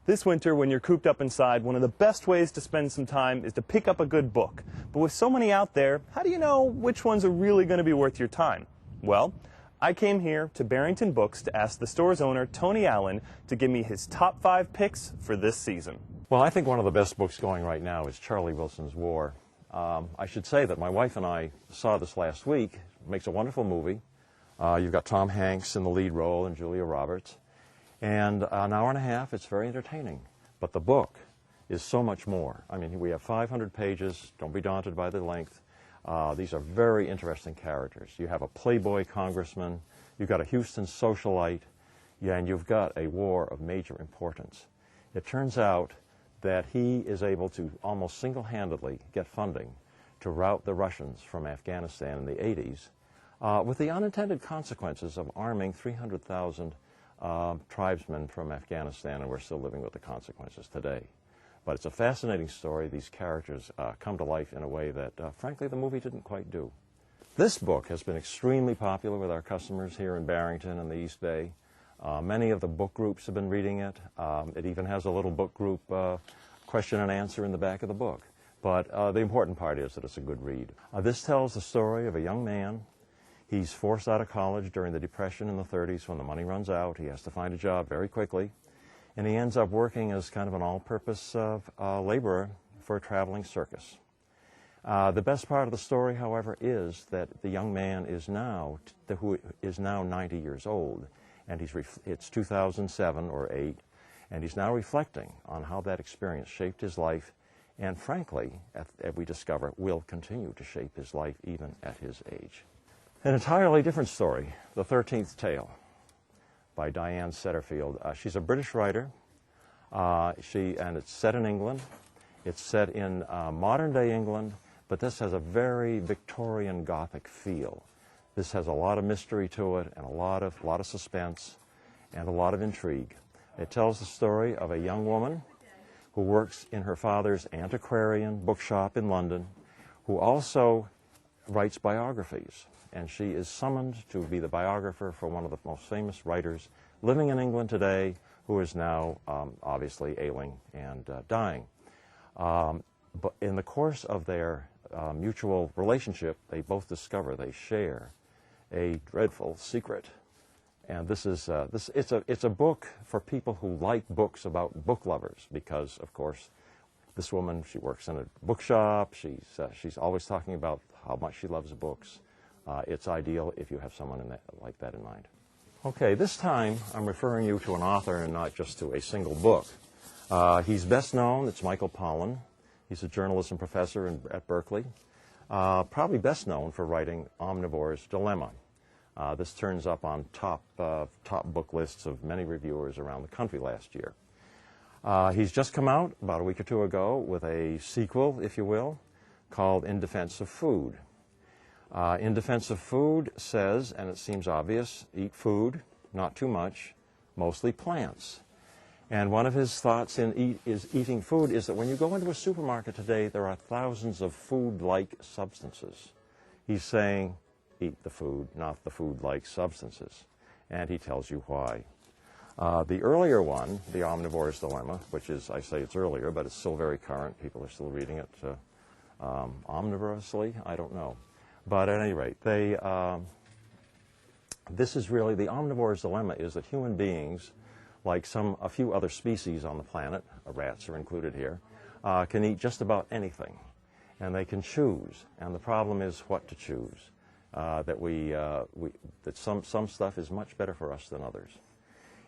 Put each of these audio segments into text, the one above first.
This winter, when you're cooped up inside, one of the best ways to spend some time is to pick up a good book. But with so many out there, how do you know which ones are really going to be worth your time? Well, I came here to Barrington Books to ask the store's owner, Tony Allen, to give me his top 5 picks for this season. Well, I think one of the best books going right now is Charlie Wilson's War. I should say that my wife and I saw this last week. It makes a wonderful movie. You've got Tom Hanks in the lead role and Julia Roberts. And an hour and a half, it's very entertaining. But the book is so much more. I mean, we have 500 pages. Don't be daunted by the length. These are very interesting characters. You have a Playboy congressman. You've got a Houston socialite. Yeah, and you've got a war of major importance. It turns out that he is able to almost single-handedly get funding to rout the Russians from Afghanistan in the 80s, with the unintended consequences of arming 300,000 tribesmen from Afghanistan, and we're still living with the consequences today. But it's a fascinating story. These characters come to life in a way that, frankly, the movie didn't quite do. This book has been extremely popular with our customers here in Barrington and the East Bay. Many of the book groups have been reading it. It even has a little book group question and answer in the back of the book. But the important part is that it's a good read. This tells the story of a young man. He's forced out of college during the Depression in the 30s when the money runs out. He has to find a job very quickly. And he ends up working as kind of an all-purpose laborer for a traveling circus. The best part of the story, however, is that the young man is now, who is now 90 years old. And it's 2007 or 8, and he's now reflecting on how that experience shaped his life, and frankly, as we discover, will continue to shape his life even at his age. An entirely different story, The 13th Tale by Diane Setterfield. She's a British writer, and it's set in England. It's set in modern-day England, but this has a very Victorian Gothic feel. This has a lot of mystery to it, and a lot of suspense, and a lot of intrigue. It tells the story of a young woman who works in her father's antiquarian bookshop in London, who also writes biographies. And she is summoned to be the biographer for one of the most famous writers living in England today, who is now obviously ailing and dying. But in the course of their mutual relationship, they both discover, they share a dreadful secret. And this is it's a book for people who like books about book lovers, because of course this woman, she works in a bookshop. She's always talking about how much she loves books. It's ideal if you have someone like that in mind. Okay, this time I'm referring you to an author and not just to a single book. He's best known, it's Michael Pollan. He's a journalism professor at Berkeley. Probably best known for writing Omnivore's Dilemma. This turns up on top book lists of many reviewers around the country last year. He's just come out about a week or two ago with a sequel, if you will, called In Defense of Food. In Defense of Food says, and it seems obvious, eat food, not too much, mostly plants. And one of his thoughts in eating food is that when you go into a supermarket today, there are thousands of food-like substances. He's saying, eat the food, not the food-like substances. And he tells you why. The earlier one, The Omnivore's Dilemma, which is, I say it's earlier, but it's still very current. People are still reading it omnivorously. I don't know. But at any rate, this is really, the omnivore's dilemma is that human beings, like a few other species on the planet, rats are included here, can eat just about anything. And they can choose. And the problem is what to choose. That some stuff is much better for us than others.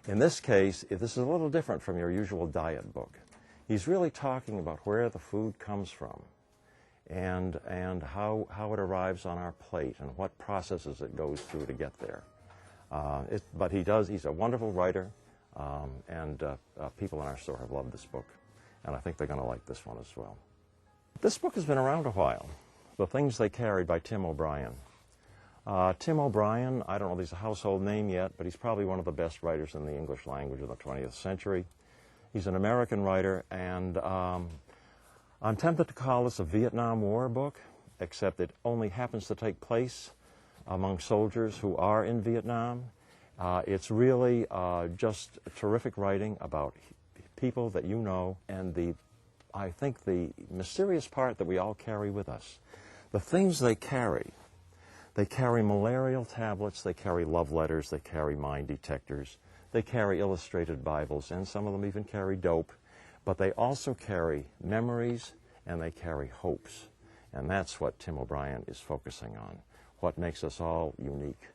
In this case, this is a little different from your usual diet book. He's really talking about where the food comes from, and how it arrives on our plate, and what processes it goes through to get there. But he's a wonderful writer, and people in our store have loved this book, and I think they're going to like this one as well. This book has been around a while, The Things They Carried by Tim O'Brien. Tim O'Brien, I don't know if he's a household name yet, but he's probably one of the best writers in the English language of the 20th century. He's an American writer, and I'm tempted to call this a Vietnam War book, except it only happens to take place among soldiers who are in Vietnam. It's really just terrific writing about people that you know, and I think the mysterious part that we all carry with us. The things they carry malarial tablets, they carry love letters, they carry mine detectors, they carry illustrated Bibles, and some of them even carry dope, but they also carry memories and they carry hopes. And that's what Tim O'Brien is focusing on, what makes us all unique.